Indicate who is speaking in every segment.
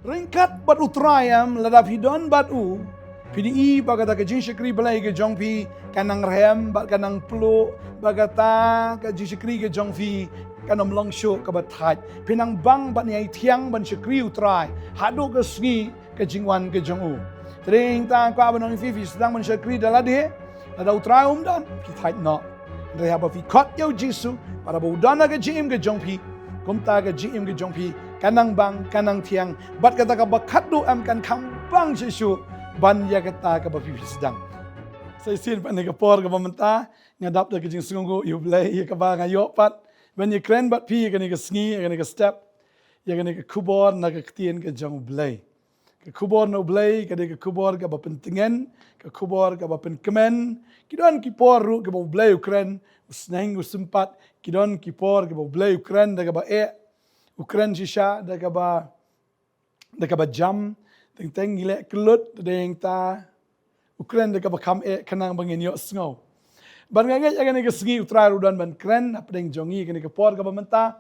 Speaker 1: Ringkat bat utrayam ladap hidon bat u. PDI bagata ke jin syakri belai ke jong pi kanang rem bat kanang plu bagata ke jin syakri ke jong pi kanam long show ke batai. Pinang bang bat ni tiang ban syakri utray. Hadu ke sgi ke jingwan ke jong u. Tering ta kwa banong fi sedang ban syakri dalade. Ada utray dan pi no. Reha ba fi kot yo jisu para budana ke jim ke jong pi. Kumta ke jim ke jong pi kanang bang kanang tiang bat kata ka bakadu am kan kambang sisu ban ya kata ka bapi sedang sai sin pan ka por ka bamenta ngadap da ke jing sungu yu blai ya ka ba ngayo pat ban ye kren bat pi ka ni ka sngi ka ni ka step ya ka ni ka khubor na ka tien ka jong blai ka khubor no blai ka ni ka khubor ka ba pentingen ka khubor ka ba pen kemen kidon ki por ru ka ba blai ukren usneng usempat kidon ki por ka ba blai ukren da ka ba Ukren shisha da kaba jam teng gile kelut deng ta Ukren da kaba kam kanang bangin yo snow ban nganget agan ke sgi utrai rudan ban kren apa deng jongi ke ke por kaba menta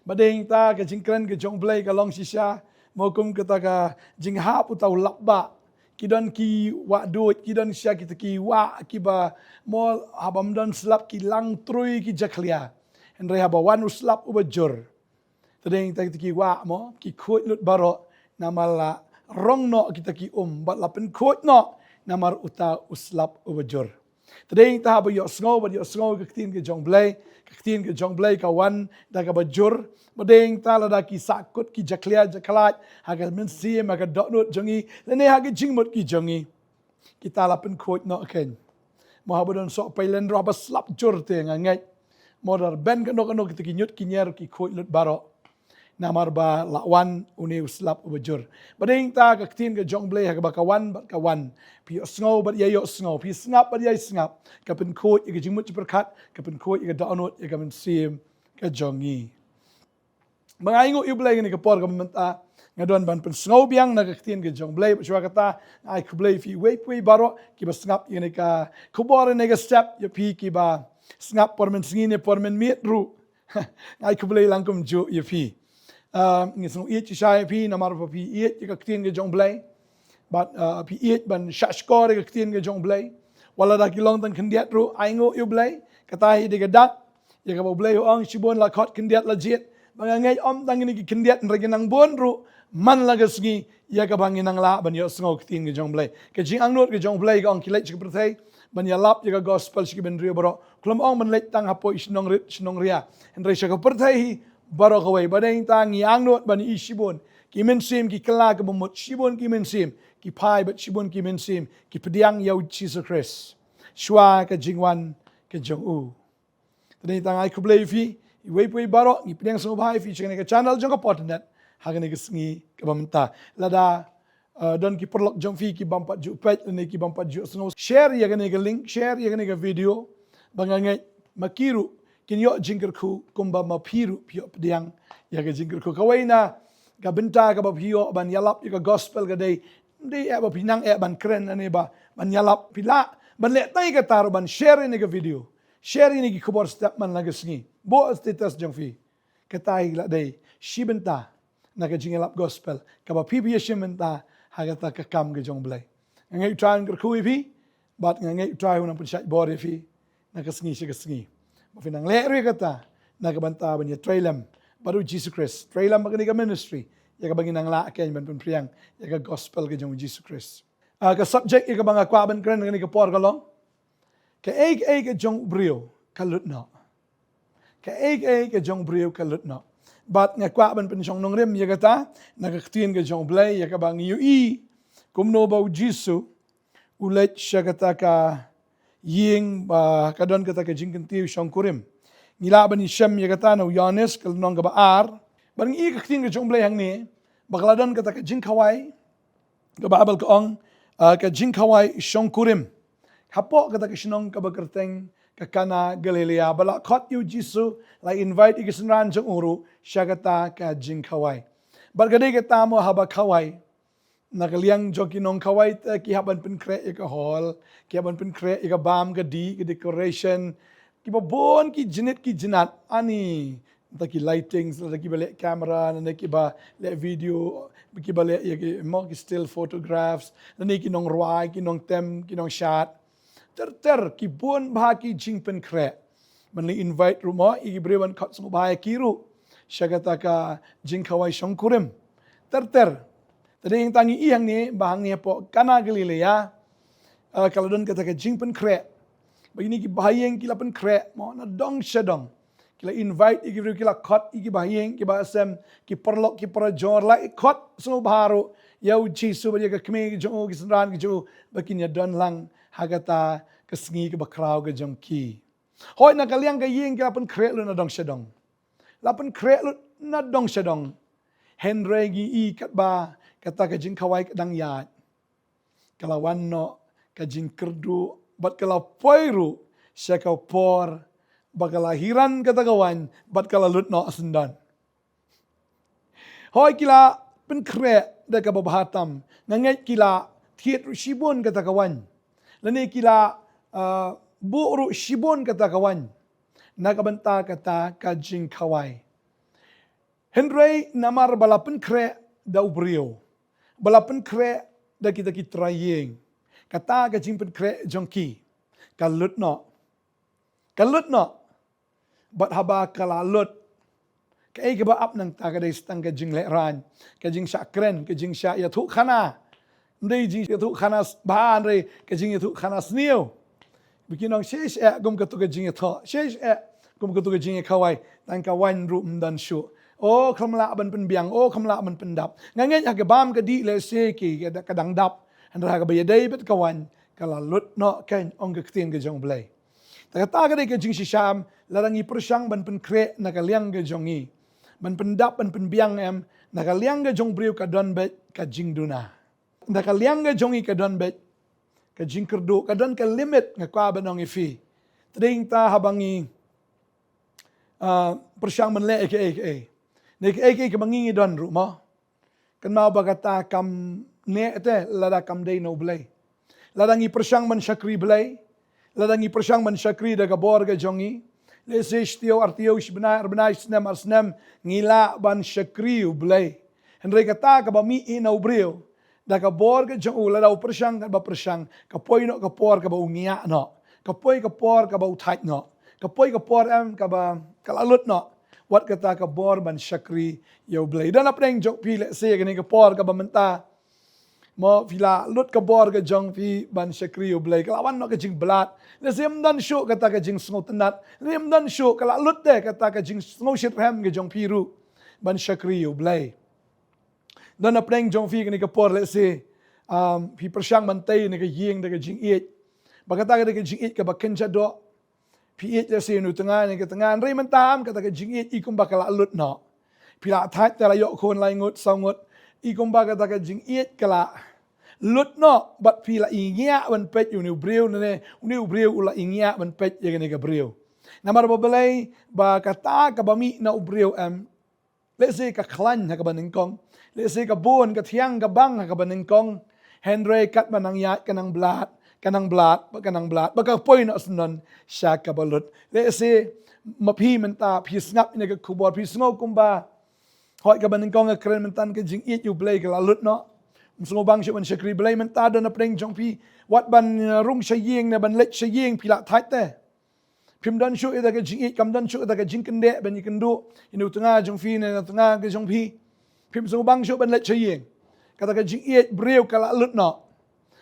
Speaker 1: badeng ta ke jingkren ke jong blai ka long shisha mokum ke ta ka jing hap utau lakba kidon ki wa duit kidon sya kita ki wa kiba mol habam don slap ki lang trui ki jaklia andre haba wan uslap ubajur Tadeng kita ki wa mo ki khut lut baro namala rong no kita ki bat lapen khut no namar uta uslap ubajur. Tadeng ta ba yo sngo ke tin ke jong blai ka wan da ka bajur badeng ta la da ki sakut ki jaklia jaklat haga men sim haga dot not jongi lene haga jingmut ki jongi kita lapen khut no ken mo habodon so pailen ro ba slap jur te ngai modar ben ka no kita ki nyut ki nyer ki khut lut baro namar ba lawan uni uslap ubajur badeng ta ka tin ka jong blai ha ba kawan pi sngo bat ye yo sngo pi snap bat ye snap ka pen khot ka jingmut perkat ka pen khot ka daunot ka men sim ka jongi mangaingo i blai ni ka por ka menta ngadon ban pen sngo biang na ka tin ka jong blai shwa kata ai ku blai fi we baro ki ba snap ni ka khubor ni ka step ya pi ki ba snap por men sngine por men mit ru ai ku blai langkum ju ya pi ngisung iet chai pi namar pi iet ka tin ke jong blai but pi iet ban shashkor ka tin ke jong blai wala da kilong tan kendiat ru aingo yu blai kata hi de dak ya ka blai ong shibon la khot kendiat la jet bangai om tang ni ki kendiat regi nang bon ru man la gasgi ya ka bangin nang la ban yo sngo tin ke jong blai ke jing ang not ke jong blai ka ong kilai chik prthai ban ya lap ya ka gospel shik ben rio bro klom ong man lek tang hapo Shinong ria en re shaka prthai baro kawai badeng tang yang not ban ishibon ki men sim ki kala ka bomot shibon ki men sim ki pai bat shibon ki men sim ki pediang yau Jesus Christ shwa ka jingwan ka jong u tadeng tang ai kublei fi we baro ni pediang so bai fi chene ka channel jong ka potternet hagane ka sngi ka bamta lada don ki perlok jong fi ki bampat ju page ne ki bampat ju snow share ya gane ka link share ya gane ka video bangangai makiru kin yo jingker ku kumba mapiru pio pediang ya ga jingker ku kawaina ga benta ga bapio ban yalap ya ga gospel ga dei ba pinang ban kren ane ba ban yalap pila ban le tai ga tar ban share ni ga video share ni ki khubor step man la ga sngi bo status jong fi ka tai la dei shibenta na ga jingalap gospel ka ba pi shimenta ha ga ta ka kam ga jong blai ngai try ga ku fi but ngai try una pun chat bor fi na ga sngi shi ga sngi Pinang leri kata nagabanta ban ya trailam baru Jesus Christ trailam bagani ka ministry ya ka bangin ang la ken ban priang ya ka gospel ka jong Jesus Christ ka subject ya ka banga kwaban kren ngani ka por kalong ka ka jong briew kalut no ka ka jong briew kalut no but nga kwaban pen jong Nongkhryiem ya kata nagaktin ka jong blay ya ka bang ui kumno ba Jesus ulet siya kata ka ying ba kadon kata ka jingken tiu Nongkhryiem ngila ban Shem ya kata no Yohanes kal nong ka baar ban i ka ting ka jong blai hang ni bakladon kata ka jing kawai ka babal ka ong ka jing kawai Nongkhryiem hapo kata ka shinong ka bakerteng ka kana Galilea bala khot yu Jisu la invite ikisenran jong uru siya kata ka jing kawai bargade kata mo haba kawai nakaliang joki nong kawai ki haban pen kre ka hall ki haban pen kre ka bam ka di ka decoration ki babon ki jinit ki jinat ani taki lighting, lagi balik kamera, lagi balik video, lagi balik mau still photographs, lagi nong ruai, nong tem, nong shot. Ki bun bahaki jing pen kre. Man invite rumah, beriwan kat semua bahaya kiru. Siya kata ka jing kawai Nongkhryiem. Tadi yang tangi iyang ni, bahang ni po kana Galilea. Kalau don kata ka jing pen kre. Begini ki bahayeng kila pen kre, mau na dong syadong. Kila invite, kila kot, bahayeng, bahasem, ki perlok, ki perajor, la kot semua baharu. Yau Jisu badia ka kemi ki jong, ki senran ki jong, bakinya don lang hagata kesengi ke bakrau ke jong ki. Hoi na kaliang ka yeng kila pen kre lu na dong syadong. Lapan kre lu na dong syadong. Henry gi i kat ba kata ka jing kawai kadang yat. Kalawan no ka jing kerdu bat kalau poiru siya kau por bakalahiran kata kawan bat kalalut no asendan. Hoi kila pen kre da ka babahatam nangai kila thiet shibun kata kawan. Lani kila buru shibun kata kawan. Nakabanta kata ka jing kawai. Henry namar balapen kre da ubrio. Balapen kre da kita trayeng. Kata ka jing pen kre jongki. Kalut no. Bat haba kalalut. Kai ka ba ap nang ta ka dai stang ka jing leran. Ka jing sya kren, ka jing sya yathu khana. Ndai jing yathu khana bahan re ka jing yathu khana sniu. Bikinong shesh gum ka tu ka jing yathu. Shesh gum ka tu ka jing kawai. Tang ka wan ru mdan shu. Oh kamla ban pen biang, oh kamla ban pendap. Ngangen ha bam ka di le se ki kadang dap. Handra ka bayadai bet kawan kala lut no kan ong ka ktin ka jong blai. Ta ka dai ka jing sisham larangi persang ban pen kre na ka liang ka jongi. Ban pendap ban pen biang em na ka liang ka jong briew ka don bet ka jing duna. Na ka liang ka jongi ka don bet ka jing kerdu ka don ka limit nga kwa banong ifi. Tading ta habangi persang man le eke. Nek ke mangingi don rumah. Kan mau bagata kam ne ete lada kam day no blay. Ladangi persang man syakri blay. Ladangi persang man syakri daga borga jongi. Lesesh tio artio benai snem ngila ban syakri blay. Henry kata ka bami ina ubrio. Daga borga jongu lada persang ka ba persang kapoy no kapor ka ba ungia no. Kapoy kapor ka ba utait no. Kapoy kapor em ka ba kalalut no. Wat kata ka bor ban syakri yau blay. Dan apa yang jok pi le se kini ka por ka bamenta. Mo fila lut ka bor ka jong pi ban syakri yau blay. Kalawan no ka jing belat. Le se mdan syuk kata ka jing sengo tenat. Le mdan syuk kala lut deh kata ka jing sengo shirhem ka jong piru ban syakri yau blay. Dan apa yang jong pi kini ka por le se pi persyang Bantei ni ka yeng da ka jing it. Bakata ka da ka jing it ka baken jadok. Piit ya sinu tengah ni ke tengah rei mentam kata ke jingit ikum bakal alut no. Pila that tela yok kon laingut sangut ikum bakal kata ke jingit kala lut no bat pila ingia ban pet uni briew ne uni briew ula ingia ban pet ya ke briew. Namar babelai ba kata ka bami na briew let's say ka klan ha ka baningkong let's say ka bon ka thiang ka bang ha ka baningkong Henry kat manang yat kanang blat baka poy na sunan siya kabalut le se mapi menta pi snap ni ka khubor pi sngo kumba hoi ka banin kong kren mentan ka jing it you play ka lut no msmo bang shi ban shakri blay menta do na preng jong pi wat ban rung shaying na ban let shaying pi la thait te pim dan shu ida ka jing it kam dan shu ida ka jing kende ban yikendu inu tanga jong fi na tanga ka jong pi pim so bang shu ban let shaying kata ka jing it breu ka lut no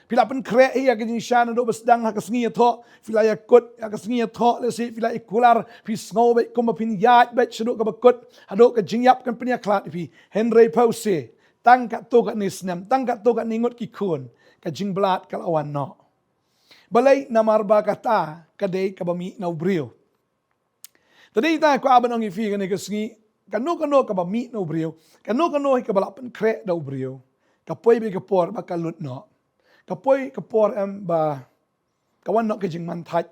Speaker 1: Pila pen kre ya ke jing shan do besdang ha kasngi tho pila ya kut ya kasngi tho le si pila ikular pi snow be kom pin yat be chdo ka bakut hado ka jing yap kan penia klat pi Henry pause tang ka to ka ni snem tang ka to ka ningut ki kun ka jing blat ka lawan no balai namar ba kata ka dei ka bami na ubrio tadi ta ko abanong ifi ka ni kasngi kano ka bami na ubrio kano ka bala pen kre da ubrio ka poi be ka por ba ka lut no Kapoy kapor ba kawan no kajing mantat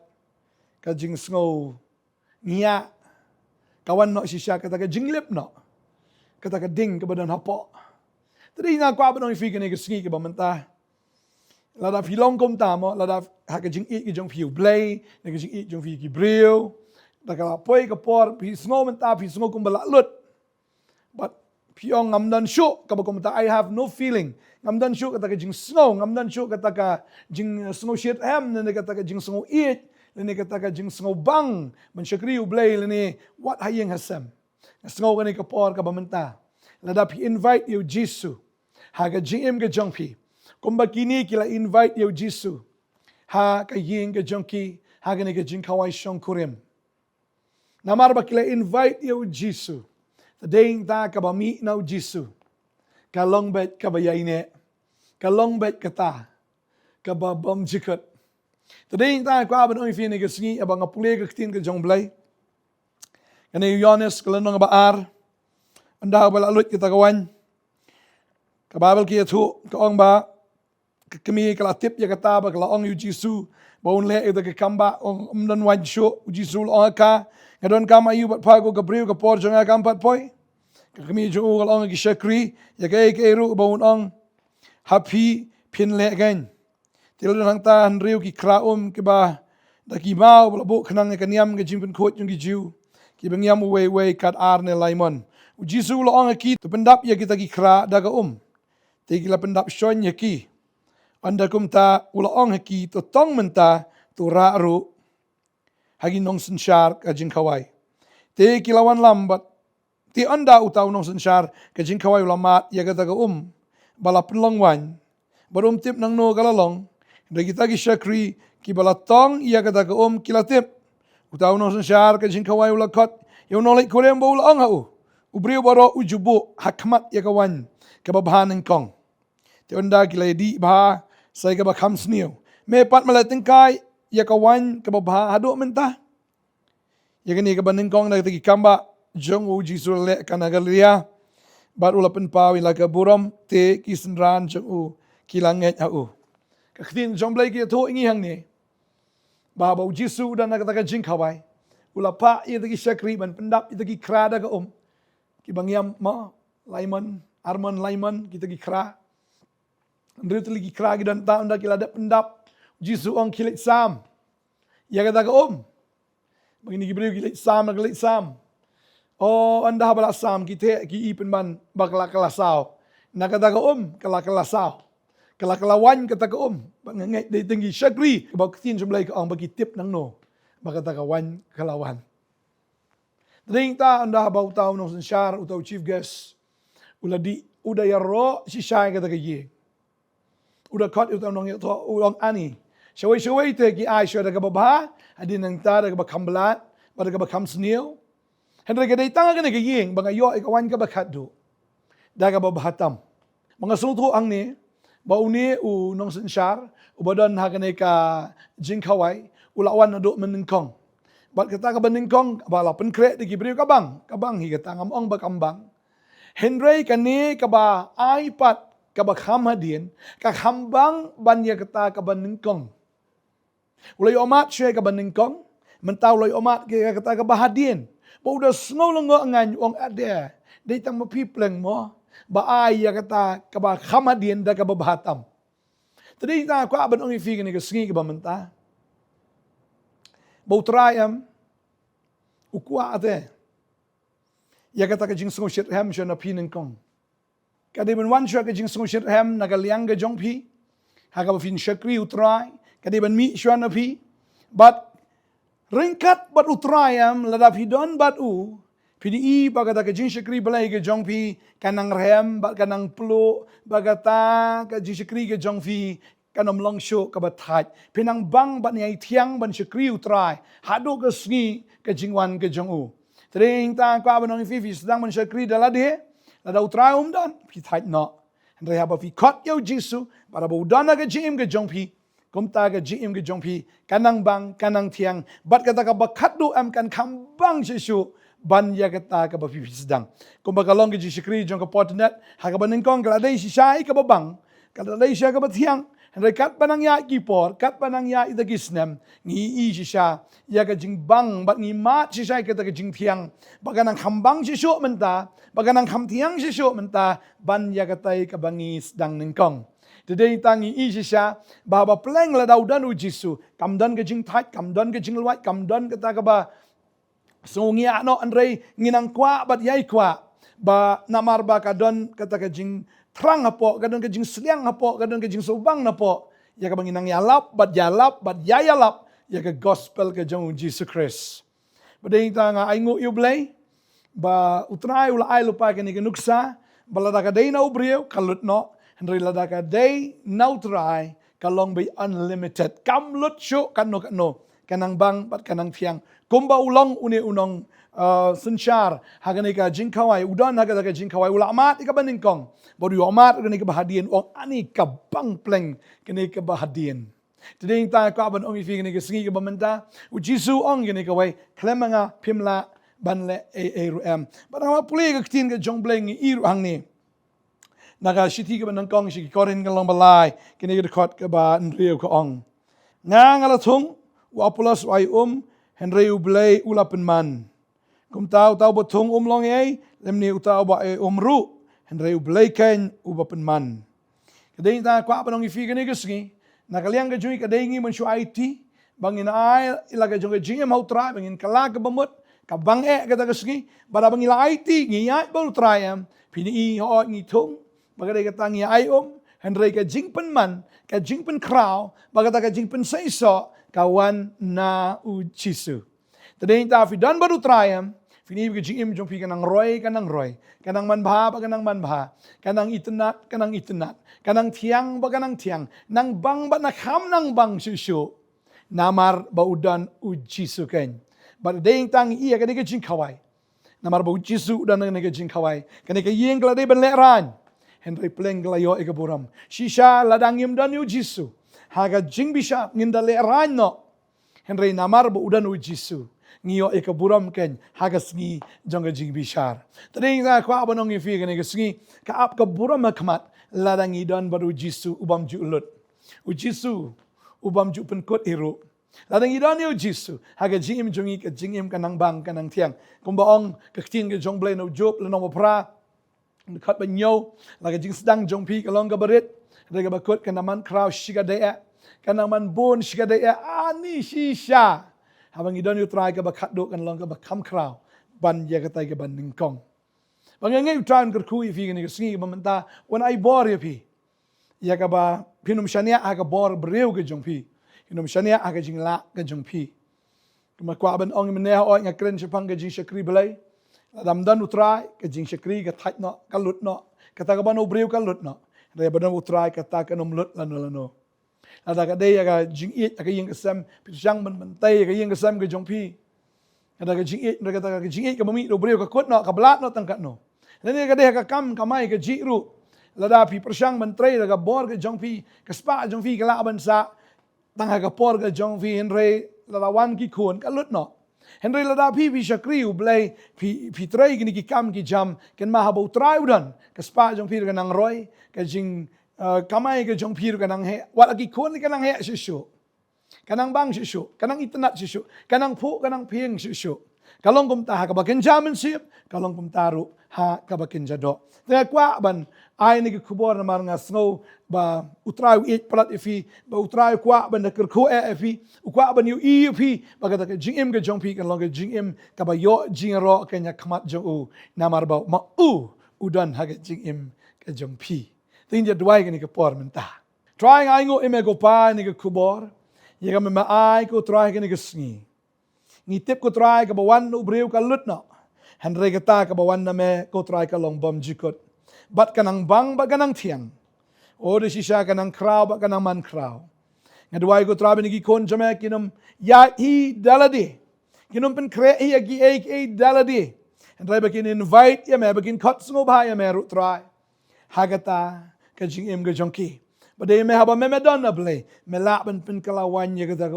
Speaker 1: kajing snow niya kawan no sisya kata kajing lip no kata kading kebadan hapo tadi na kwa banong ifi kani kasngi ke bamenta lada filong kom tamo lada ha kajing it ki jong fiu blay na kajing it jong fi ki briew Dakala poi kapor pi sngo menta pi sngo kumbala lut. But piong ngamdan syuk kaba kumta I have no feeling. Ngamdan syuk kata ka jing sngo, ngamdan syuk kata ka jing sngo shit ham, nene kata ka jing sngo eat, nene kata ka jing sngo bang, mensyakri ublay lene what hayeng hasam. Sngo kani kapor kaba menta. Ladap invite you Jisu. Haga jim ka jongpi. Kumba kini kila invite you Jisu. Ha ka ying ka jongki, haga ni ka jing kawai shong kurim. Namar ba kila invite you Jisu. Tadeng ta kabami na Jisu. Kalong bet kabayaine. Kalong bet kata. Kababam jikat. Tadeng ta kwa ban oi fini ka singi abang apule ka kitin ka jongblay. Kana Yohanes kalanong baar. Anda balalut kita kawan. Kababal kia tu kaong ba kami kalatip ya kata ba kalaong yu Jisu. Baun le ita ka kamba ong umdan wan syo Jisu ong ka. Ngadon kama yu bat pago ka briew ka por jonga kampat poi. Kami jo ong ki syakri ya kay ru baun ong happy pin le gan. Tilon hang ta hanriu ki kraum ki ba daki mau blabo khnang ka niam ka jimpun khot yung ki jiu. Ki bangyam we kat arne laimon. Jisu lo ong ki tu pendap ya kita ki kra daga Te kila pendap shon ya ki. Anda kumta ulo ong ki tu tong menta tu ra ru. Hagi nong sensyar ka jingkawai. Te kilawan lambat. Te anda utaw nong sensyar ka jingkawai ulamat ya kata ka Bala penlongwan. Barum tip nang no kalalong. Dagi kita ki syakri ki bala tong ya kata ka kila tip. Utaw nong sensyar ka jingkawai ulakot. Yung nolik kurem ba ula ong hau. Ubriyo baro ujubo hakmat ya kawan. Kababahan ng kong. Te anda kila di bah. Saya kabakam sniyo. Me pat malatingkay. Ya kawan kababaha hado menta. Ya kani kabaning kong nagtagi kamba jong Jisu le kanagalia. Bar ulapan pawi laga buram te kisenran jong kilanget au. Kaktin jong blay kia to ingi hang ni. Bahabaw Jisu dan nagtaga jing kawai. Ulapa itagi syakriban pendap itagi krada ka Kibangyam ma laiman arman laiman kita gi kra. Andri tu lagi kra gidan ta unda kilada pendap. Jisu ong kilit sam. Ya kata ka Begini gibriu kilit sam. Oh anda habala sam kita ki ipen ban bakla kelasau. Na kata ka kala kelasau. Kala kelawan kata ka Bangangai day tinggi syakri. Kebau ketin sebelah ka bagi tip nang no. Bakata ka wan kelawan. Tading ta anda habau tau nong sensyar utau chief guest. Udah ya ro si syai kata ka Udah kot utau nong ya to ulang ani. Syawai te ki ai syada ka babha, adin nang ta da ka bakambalat, pada ka bakam snil. Hendra ka tanga ka nagaying, banga yo ikawan ka bakaddo. Da ka babahatam. Mga sulto ang ni, bauni u nong sensyar, ubadan ha ka jingkawai, ulawan na do meningkong. Bat kata ka beningkong, bala penkre di gibriu kabang hi kata ngamong bakambang. Hendra ka ni ka ba iPad ka bakam hadin, kakambang banya kata ka beningkong. Ulay omat siya ka beningkong, mentau ulay omat kaya kata ka bahadin. Udah snolong ngan ong ada, datang mapipleng mo, baay ya kata ka bakam hadin da ka babahatam. Tadi ta ko aban ong ifigan ni ka singi ka bamenta. Bautrayam, ukwa ate. Ya kata ka jing sngo shit ham siya na piningkong. Kadiban wan siya ka jing sngo shit ham nagaliang ka jongpi. Haka ba fin syakri utray. Kadiban mi siya na pi. But ringkat bat utrayam ladap hidon bat pidi bagata ka jing syakri balay ka jongpi kanang rem bat kanang plo bagata ka jing syakri ka jongpi kanam longsyo ka bathaj. Pinang bang bat niyay tiang ban syakri utray. Hado ka sngi ka jingwan ka jong Tering ta kwa ba nong fifi sedang man syakri dalade. Lada utray dan pithaj no. Andai haba fi kot yo Jisu para ba udana ka jim ka jongpi. Kumta ka jim ka jongpi kanang bang kanang tiang bat kata ka bakaddo am kan kambang Jisu ban ya kata ka ba fifi sedang. Kumbaga long ka Jisu jong ka Potternet ha ka baningkong kaladai si syai ka babang kaladai siya ka batiang. Andai kat panang ya kipor, kat panang ya itagisnem, ngi siya, ya ka jing bang, bat ngi mat siya ka ta ka jing tiang, baga nang hambang siya menta, baga nang hamtiang siya menta, ban ya ka tay ka bangis dang ningkong. Today tangi siya, baba pleng la daw dan Jisu, kamdan ka jing tight, kamdan ka jing luwat, kamdan ka ta ka ba So ngia no Andre nginang kwa bat yai kwa ba namar ba kadon kata kajing terang apo kadon kajing seliang apo kadon kajing subang napo ya ka banginang yalap bat yayalap ya ka gospel ka jong Jesus Christ. Badeng ta nga aingo yublay ba utray ula ay lupa kani kanuksa balada ka day na ubriyo kalut no Henry lada ka day na utray kalong bay unlimited kamlut syo kano kanang bang bat kanang tiang kumba ulong unong sensyar hagani ka jingkawai udan haga jingkawai ulamat ika baningkong bodu amat gani ka bahadian ong ani ka bang pleng gani ka bahadian today ta ka ban ong ifi gani ka singi ka bamenta u jisu ong gani ka wai klemanga pimla banle rum barang puli ka tin ka jong bleng iru hang ni naga shiti ka banangkong shi korin ka long balai gani ka khot ka ba nriu ka ong ngala thung wa plus wai Henry ublay ulapen man. Kum tau botung long ay, lemni utau ba ru. Henry ublay ken ubapen man. Kadang ta kwa panong ifigan ni gasngi, nakaliang ka jui kadangi man syu IT, bangin ay ilaga jung ka jingem hau try, bangin kalag ka bamut, kabang kata gasngi, bara bangin ila IT, ngiyay ba utrayam, pini ho ngitung, bagaday kata ngiyay Henry ka jingpen man, ka jingpen kraw, bagata ka jingpen saiso, kawan na ujisu. Tadeng ta fidan baru trayam, fini bi jingim jong pi kanang roy, kanang manbha ba kanang manbha, kanang itenat, kanang tiang ba kanang tiang, nang bang ba nakham nang bang susu, namar ba udan ujisu ken. Badeng tang iya kanega jing kawai. Namar ba ujisu udan kanega jing kawai, kanega yeng klade ben leran. Henry pleng glayo ikaburam. Shisha ladangim dan ujisu. Haga jing bisa ngindale rano Henry namar bo udan ujisu ngiyo ikaburam ken haga sngi jonga jing bishar tading na kwa abanong ifi gani sngi ka ap ka buram makmat ladang idan baru ujisu ubam ju ulut ujisu ubam ju penkut iru ladang idan ujisu haga jing jongi ka jingim kanang bang kanang tiang kumbaong kaktin ka jong blay no job lanong pra kat banyo laga jing sedang jong pi kalong ka barit Rega bakut kana man kraw shiga dea kana man bon shiga dea ani shisha habang idon yu try ka bakat do kan long ka bakam kraw ban ya ka tai ka ban ningkong bangangai utran ker kui fi ni singi mamanta when I bor ya pi ya ka ba pinum shania aga bor breu ka jong pi pinum shania aga jing la ka jong pi kuma kwa ban ong mene ha oi ngakren chapang ka jing shakri belai ladam dan utrai ka jing shakri ka thait no ka lut no kata ka ban breu ka lut no Raya badan utrai kata ka nomlut lano. Ada ka day ka jing it ka yeng kasam pisang bantei ka yeng kasam ka jongpi. Ada ka jing it kata ka jing it ka mami do breu ka kot no ka blat no tangkat no. Nani ka day ka kam kamai ka jiru. Lada pi pisang bantei ka bor ka jongpi ka spa jongpi ka laban sa tangha ka por ka jongpi Henry lalawan ki kun ka lut no. Henry lada pi shakri ublay pi tray gini ki kam ki jam ken mahaba utrai udan ka spa jongpi ka nang roy kajing kamay ka jong pir kanang he wala ki kun kanang he shishu kanang bang shishu kanang itanat shishu kanang pu kanang pieng shishu kalong kum ta ka bakin jamin sip kalong kum taru ha ka bakin jado te kwa ban ai ni khubor na mar nga snow ba utrai it plat ifi ba utrai kwa ban ker ko ifi kwa ban yu ifi ba ka jing ka jong pi kan long ka jing ka ba yo jing ro kanya khamat jo u namar ba ma udan ha ka jing ka jong pi Tinja duai ni ke por menta. Try aingo ime go pa ni ke khubor. Ye ka me ai ko try ni ke sngi. Ni tip ko try ka bawan no breu ka lut no. Henry ka ta ka bawan na me ko try ka long bom jikot. Bat kanang bang ba kanang tiang. O de shisha kanang kraw ba kanang man kraw. Nga duai ko try ni ki kon jame kinom ya hi daladi. Kinom pen kre hi agi ai daladi. Henry ba kin invite ya me ba kin kot sngo ba ya me ru try. Hagata ka jing im ga jongki bade me haba me don na ble me la ban pin kala wan ye ga ga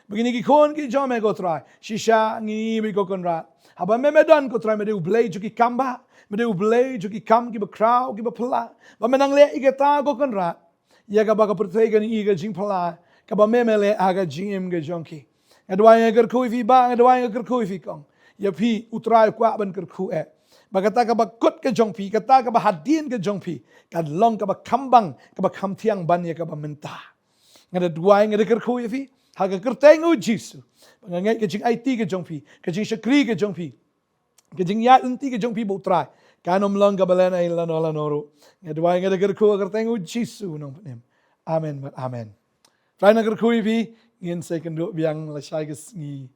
Speaker 1: begini ki kon ki jo me go try shisha ngi mi go kon ra haba me don ko try me de ble ju ki kamba me de ble ju ki kam ki ba kraw ki ba pala ba me nang le igata go kon ra ye ga ba ka prte ga ni ga jing pala ka ba me le aga jing im ga jongki adwa gar khu fi ba adwa gar khu fi kong ya phi utrai kwa ban gar khu Bagata ka ba kut ka jongpi, kata ka ba hadin ka jongpi, kadlong ka ba kambang, ka ba kamtiang ban ya ka ba menta. Ngada duai ngada kerku ya fi, Haga kerteng u Jisu. Pangangai ke jing IT ke jong pi, ke jing syakri ke jong pi. Ke jing yat enti ke jong pi bu trai. Kanom lang kabalan ay lanoro. Ngadway nga kerku kerteng u Jisu nong panem. Amen. Amen. Try na kerkui pi ngin say kendo biang la shay ngi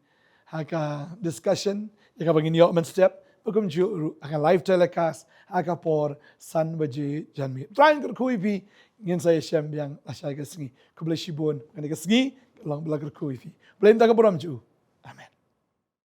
Speaker 1: haka discussion. Yaka bangin yo man step. Hukum ju akan live telecast aka por san baje janmi. Try na kerkui pi ngin say syam biang la shay ngi kublashibon. Kani kasngi lang belaker kui pi. Blame ta kaburam ju.